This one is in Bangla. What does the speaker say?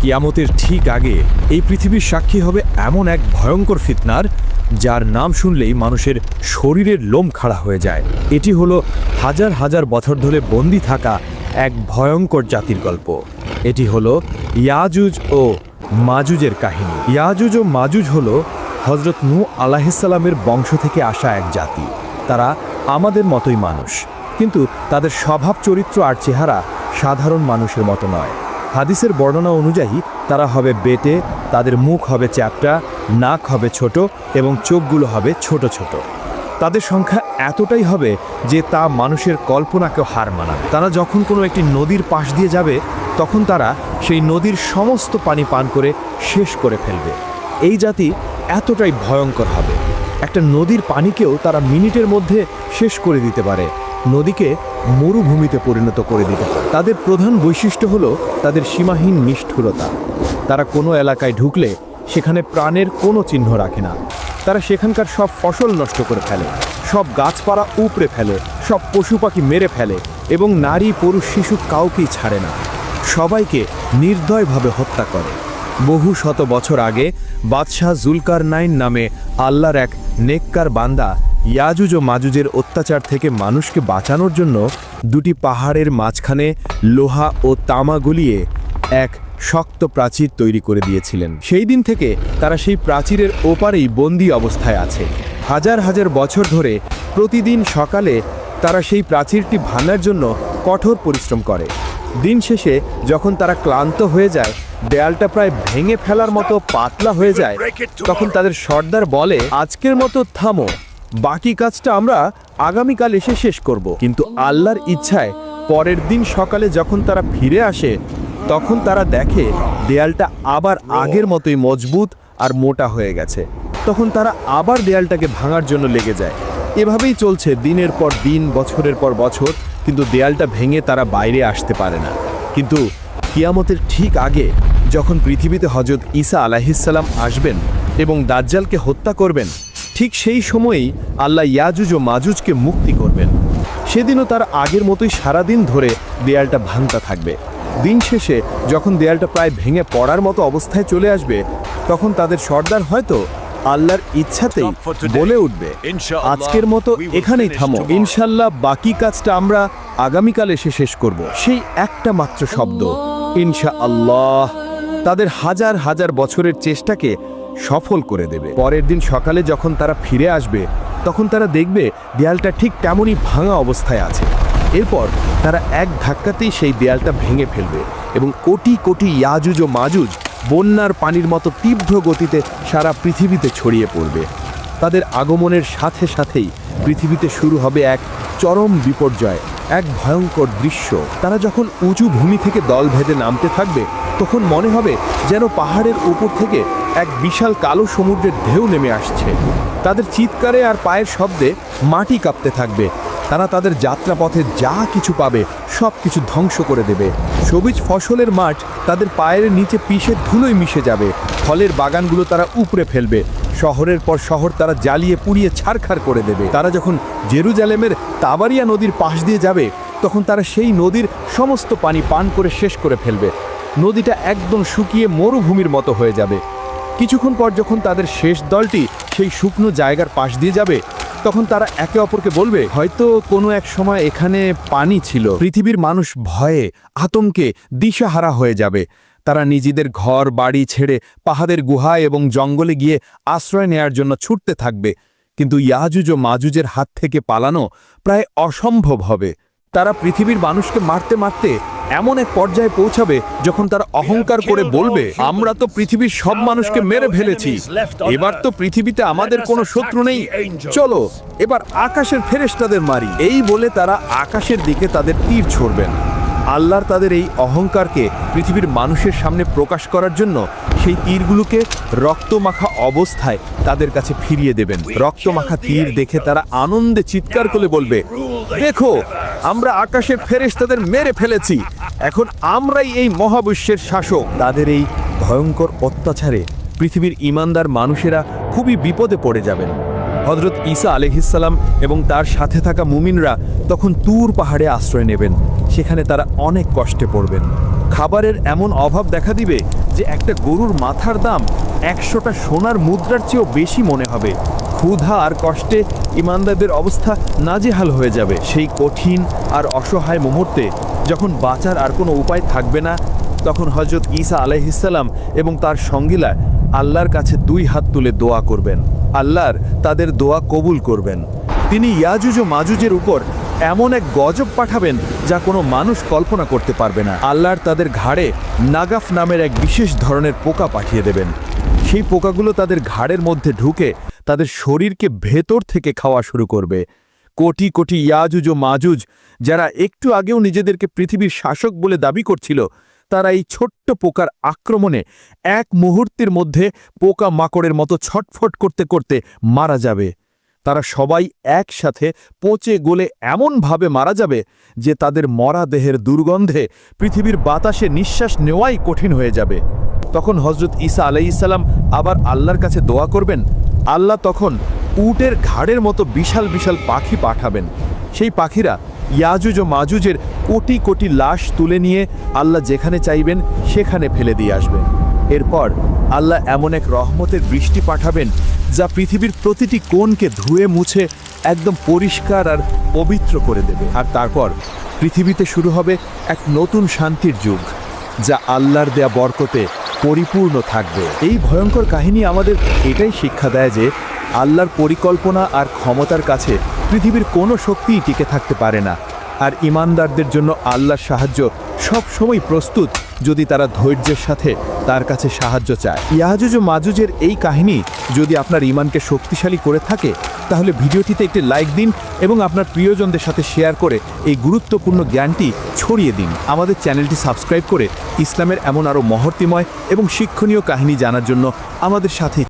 কিয়ামতের ঠিক আগে এই পৃথিবীর সাক্ষী হবে এমন এক ভয়ঙ্কর ফিতনার, যার নাম শুনলেই মানুষের শরীরের লোম খাড়া হয়ে যায়। এটি হলো হাজার হাজার বছর ধরে বন্দী থাকা এক ভয়ঙ্কর জাতির গল্প। এটি হলো ইয়াজুজ ও মাজুজের কাহিনী। ইয়াজুজ ও মাজুজ হলো হযরত নূহ আলাইহিসসালামের বংশ থেকে আসা এক জাতি। তারা আমাদের মতোই মানুষ, কিন্তু তাদের স্বভাব চরিত্র আর চেহারা সাধারণ মানুষের মতো নয়। হাদিসের বর্ণনা অনুযায়ী তারা হবে বেটে, তাদের মুখ হবে চ্যাপ্টা, নাক হবে ছোট এবং চোখগুলো হবে ছোট ছোট। তাদের সংখ্যা এতটাই হবে যে তা মানুষের কল্পনাকেও হার মানায়। তারা যখন কোনো একটি নদীর পাশ দিয়ে যাবে, তখন তারা সেই নদীর সমস্ত পানি পান করে শেষ করে ফেলবে। এই জাতি এতটাই ভয়ঙ্কর হবে, একটা নদীর পানিকেও তারা মিনিটের মধ্যে শেষ করে দিতে পারে, নদীকে মরুভূমিতে পরিণত করে দিতে পারে। তাদের প্রধান বৈশিষ্ট্য হলো তাদের সীমাহীন নিষ্ঠুরতা। তারা কোনো এলাকায় ঢুকলে সেখানে প্রাণের কোনো চিহ্ন রাখে না। তারা সেখানকার সব ফসল নষ্ট করে ফেলে, সব গাছপালা উপড়ে ফেলে, সব পশু পাখি মেরে ফেলে এবং নারী পুরুষ শিশু কাউকেই ছাড়ে না। সবাইকে নির্দয়ভাবে হত্যা করে। বহু শত বছর আগে বাদশাহ জুলকারনাইন নামে আল্লাহর এক নেককার বান্দা ইয়াজুজ ও মাজুজের অত্যাচার থেকে মানুষকে বাঁচানোর জন্য দুটি পাহাড়ের মাঝখানে লোহা ও তামা গলিয়ে এক শক্ত প্রাচীর তৈরি করে দিয়েছিলেন। সেই দিন থেকে তারা সেই প্রাচীরের ওপারেই বন্দী অবস্থায় আছে। হাজার হাজার বছর ধরে প্রতিদিন সকালে তারা সেই প্রাচীরটি ভাঙার জন্য কঠোর পরিশ্রম করে। দিন শেষে যখন তারা ক্লান্ত হয়ে যায়, দেয়ালটা প্রায় ভেঙে ফেলার মতো পাতলা হয়ে যায়, তখন তাদের সর্দার বলে, আজকের মতো থামো, বাকি কাজটা আমরা আগামীকাল এসে শেষ করব। কিন্তু আল্লাহর ইচ্ছায় পরের দিন সকালে যখন তারা ফিরে আসে, তখন তারা দেখে দেয়ালটা আবার আগের মতোই মজবুত আর মোটা হয়ে গেছে। তখন তারা আবার দেয়ালটাকে ভাঙার জন্য লেগে যায়। এভাবেই চলছে দিনের পর দিন, বছরের পর বছর, কিন্তু দেয়ালটা ভেঙে তারা বাইরে আসতে পারে না। কিন্তু কিয়ামতের ঠিক আগে যখন পৃথিবীতে হযরত ঈসা আলাইহিসসালাম আসবেন এবং দাজ্জালকে হত্যা করবেন, ঠিক সেই সময়েই আল্লাহ ইয়াজুজ ও মাজুজকে মুক্তি করবেন। সেদিনও তার আগের মতোই সারাদিন ধরে দেয়ালটা ভাঙতে থাকবে। দিন শেষে যখন দেয়ালটা প্রায় ভেঙে পড়ার মতো অবস্থায় চলে আসবে, তখন তাদের সর্দার হয়তো আল্লাহর ইচ্ছাতেই বলে উঠবে, আজকের মতো এখানেই থামো, ইনশাল্লাহ বাকি কাজটা আমরা আগামীকাল এসে শেষ করব। সেই একটা মাত্র শব্দ ইনশাআল্লাহ তাদের হাজার হাজার বছরের চেষ্টাকে সফল করে দেবে। পরের দিন সকালে যখন তারা ফিরে আসবে, তখন তারা দেখবে দেয়ালটা ঠিক তেমনই ভাঙা অবস্থায় আছে। এরপর তারা এক ধাক্কাতেই সেই দেয়ালটা ভেঙে ফেলবে এবং কোটি কোটি ইয়াজুজ ও মাজুজ বন্যার পানির মতো তীব্র গতিতে সারা পৃথিবীতে ছড়িয়ে পড়বে। তাদের আগমনের সাথে সাথেই পৃথিবীতে শুরু হবে এক চরম বিপর্যয়, এক ভয়ঙ্কর দৃশ্য। তারা যখন উঁচু ভূমি থেকে দল ভেদে নামতে থাকবে, তখন মনে হবে যেন পাহাড়ের উপর থেকে এক বিশাল কালো সমুদ্রের ঢেউ নেমে আসছে। তাদের চিৎকারে আর পায়ের শব্দে মাটি কাঁপতে থাকবে। তারা তাদের যাত্রাপথে যা কিছু পাবে সব কিছু ধ্বংস করে দেবে। সবুজ ফসলের মাঠ তাদের পায়ের নিচে পিষে ধুলোয় মিশে যাবে। ফলের বাগানগুলো তারা উপড়ে ফেলবে। শহরের পর শহর তারা জ্বালিয়ে পুড়িয়ে ছারখার করে দেবে। তারা যখন জেরুজালেমের তাবারিয়া নদীর পাশ দিয়ে যাবে, তখন তারা সেই নদীর সমস্ত পানি পান করে শেষ করে ফেলবে। নদীটা একদম শুকিয়ে মরুভূমির মতো হয়ে যাবে। কিছুক্ষণ পর যখন তাদের শেষ দলটি সেই শুকনো জায়গার পাশ দিয়ে যাবে, তখন তারা একে অপরকে বলবে, হয়তো কোনো এক সময় এখানে পানি ছিল। পৃথিবীর মানুষ ভয়ে আতঙ্কে দিশাহারা হয়ে যাবে। তারা নিজেদের ঘর বাড়ি ছেড়ে পাহাড়ের গুহায় এবং জঙ্গলে গিয়ে আশ্রয় নেয়ার জন্য ছুটতে থাকবে। কিন্তু ইয়াজুজ ও মাজুজের হাত থেকে পালানো প্রায় অসম্ভব হবে। তারা পৃথিবীর মানুষকে মারতে মারতে এমন এক পর্যায়ে পৌঁছাবে যখন তারা অহংকার করে বলবে, আমরা তো পৃথিবীর সব মানুষকে মেরে ফেলেছি, এবার তো পৃথিবীতে আমাদের কোনো শত্রু নেই, চলো এবার আকাশের ফেরেশতাদের মারি। এই বলে তারা আকাশের দিকে তাদের তীর ছুড়বেন। আল্লাহর তাদের এই অহংকারকে পৃথিবীর মানুষের সামনে প্রকাশ করার জন্য সেই তীরগুলোকে রক্তমাখা অবস্থায় তাদের কাছে ফিরিয়ে দেবেন। রক্তমাখা তীর দেখে তারা আনন্দে চিৎকার করে বলবে, দেখো আমরা আকাশের ফেরেশতাদের মেরে ফেলেছি, এখন আমরাই এই মহাবিশ্বের শাসক। তাদের এই ভয়ঙ্কর অত্যাচারে পৃথিবীর ঈমানদার মানুষেরা খুবই বিপদে পড়ে যাবেন। হযরত ঈসা আলাইহিসসালাম এবং তার সাথে থাকা মুমিনরা তখন তুর পাহাড়ে আশ্রয় নেবেন। সেখানে তারা অনেক কষ্টে পড়বেন, খাবারের এমন অভাব দেখা দিবে যে একটা গরুর মাথার দাম 100টা সোনার মুদ্রার চেয়েও বেশি মনে হবে। ক্ষুধা আর কষ্টে ইমানদারদের অবস্থা নাজেহাল হয়ে যাবে। সেই কঠিন আর অসহায় মুহূর্তে যখন বাঁচার আর কোনো উপায় থাকবে না, তখন হযরত ঈসা আলাইহিসসালাম এবং তার সঙ্গীরা আল্লাহর কাছে 2 হাত তুলে দোয়া করবেন। আল্লাহর তাদের দোয়া কবুল করবেন। তিনি ইয়াজুজ ও মাজুজের উপর এমন এক গজব পাঠাবেন যা কোনো মানুষ কল্পনা করতে পারবে না। আল্লাহর তাদের ঘাড়ে নাগাফ নামের এক বিশেষ ধরনের পোকা পাঠিয়ে দেবেন। সেই পোকাগুলো তাদের ঘাড়ের মধ্যে ঢুকে তাদের শরীরকে ভেতর থেকে খাওয়া শুরু করবে। কোটি কোটি ইয়াজুজ ও মাজুজ, যারা একটু আগেও নিজেদেরকে পৃথিবীর শাসক বলে দাবি করছিল, তারা এই ছোট্ট পোকার আক্রমণে এক মুহূর্তের মধ্যে পোকা মাকড়ের মতো ছটফট করতে করতে মারা যাবে। তারা সবাই একসাথে পচে গলে এমনভাবে মারা যাবে যে তাদের মরা দেহের দুর্গন্ধে পৃথিবীর বাতাসে নিঃশ্বাস নেওয়াই কঠিন হয়ে যাবে। তখন হযরত ঈসা আলাইহিসসালাম আবার আল্লাহর কাছে দোয়া করবেন। আল্লাহ তখন উটের ঘাড়ের মতো বিশাল বিশাল পাখি পাঠাবেন। সেই পাখিরা ইয়াজুজ ও মাজুজের কোটি কোটি লাশ তুলে নিয়ে আল্লাহ যেখানে চাইবেন সেখানে ফেলে দিয়ে আসবেন। এরপর আল্লাহ এমন এক রহমতের বৃষ্টি পাঠাবেন যা পৃথিবীর প্রতিটি কোণকে ধুয়ে মুছে একদম পরিষ্কার আর পবিত্র করে দেবে। আর তারপর পৃথিবীতে শুরু হবে এক নতুন শান্তির যুগ, যা আল্লাহর দেয়া বরকতে পরিপূর্ণ থাকবে। এই ভয়ঙ্কর কাহিনী আমাদের এটাই শিক্ষা দেয় যে আল্লাহর পরিকল্পনা আর ক্ষমতার কাছে পৃথিবীর কোনো শক্তিই টিকে থাকতে পারে না। আর ঈমানদারদের জন্য আল্লাহর সাহায্য সব সময় প্রস্তুত, যদি তারা ধৈর্যের সাথে তার কাছে সাহায্য চায়। ইয়াজুজ ও মাজুজের এই কাহিনী যদি আপনার ঈমানকে শক্তিশালী করে থাকে, তাহলে ভিডিওটিতে একটি লাইক দিন এবং আপনার প্রিয়জনদের সাথে শেয়ার করে এই গুরুত্বপূর্ণ জ্ঞানটি ছড়িয়ে দিন। আমাদের চ্যানেলটি সাবস্ক্রাইব করে ইসলামের এমন আরও মহর্তিময় এবং শিক্ষণীয় কাহিনী জানার জন্য আমাদের সাথে